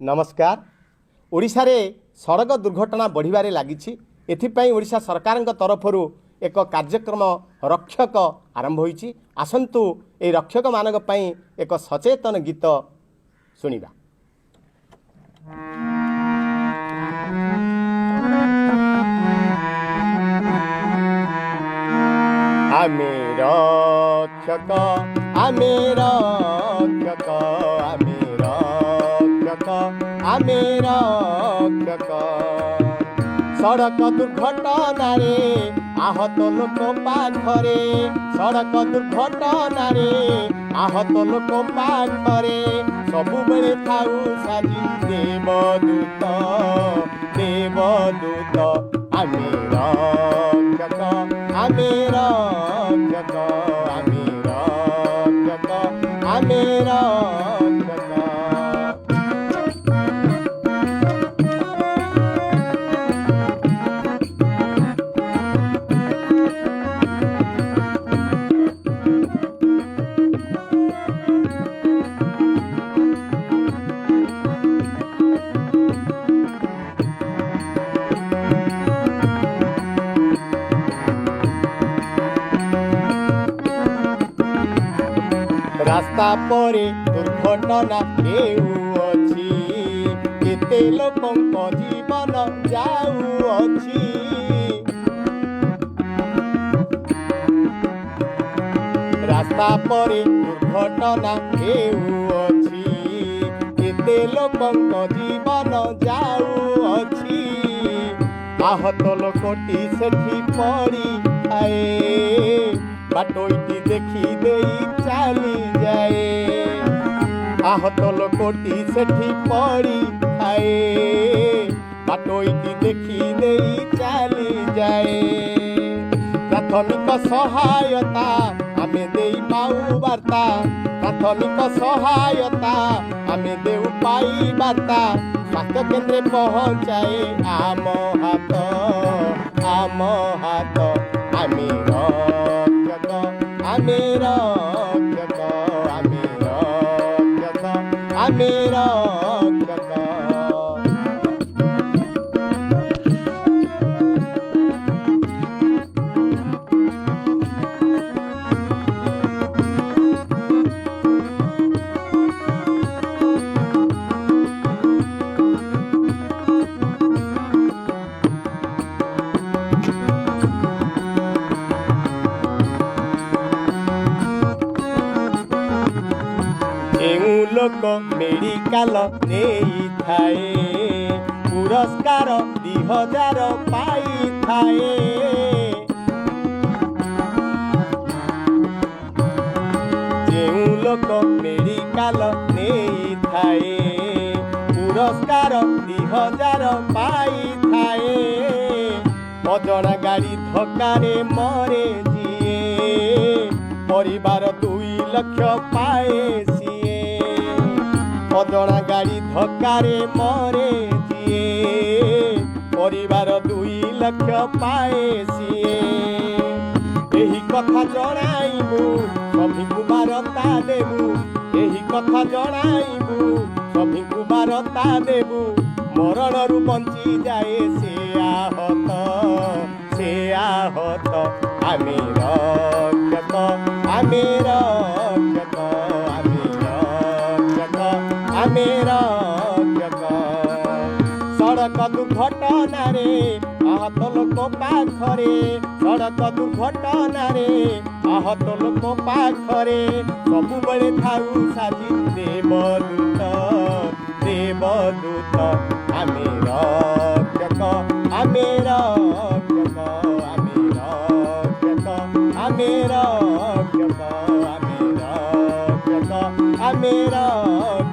नमस्कार। ओडिशा रे सड़क दुर्घटना बढ़िबारे लागिछि। एथिपाई ओडिशा सरकार तरफर एक कार्यक्रम रक्षक आरंभ होईछि। आसंतु ए रक्षक मानक पई एक सचेतन गीत सुनिबा। आमे रक्षक आमे रक्षक आमे रक्षक सड़क दुर्घटना रे आहत लोक पाखरे सड़क दुर्घटना रे आहत लोक पाखरे सबु बेले थाउ साजी देवदूत आमे रक्षक आमे रक्षक आमे रक्षक रास्ता परे दुर्घटना हेउअछि केते लोकंक जीवन जाउअछि रास्ता परे दुर्घटना हेउअछि केते लोकंक जीवन जाउअछि आहत लोकटी सेठी पड़ी आए बाटोईटी देखी देई चली जाए आहत लोकटी सेठी पड़ी खाए बाटोईटी देखी देई चली जाए प्राथमिक सहायता आमे देई पाऊ वार्ता प्राथमिक सहायता आमे देऊ पाई वार्ता स्वास्थ्य केंद्रे पहुंचाए आम हाथ आमे आमे रक्षक आमे रक्षक लोक मेडिकल नहीं थाए पुरस्कार 2000 पाई थाए जेउ लोक मेडिकल नहीं थाए पुरस्कार 2000 पाई थाए अजଣା गाड़ी धक्कारे मरे जिए परिवार 2 लाख पाए अजଣା गाड़ी धक्कारे मरे जिए परिवार 2 लाख पाए सिए एही कथा जणाइबु सभिकु बारता देबु एही कथा जणाइबु सभिकु बारता देबु मरण रु बंची जाए से आहत आमे रक्षक आमे रक्षक आमे रक्षक सड़क दुर्घटना रे आहत लोक पाखरे सड़क दुर्घटना रे आहत लोक पाखरे सबु बेले थाउ साजी देवदूत आमे रक्षक आमे रक्षक आमे रक्षक आमे रक्षक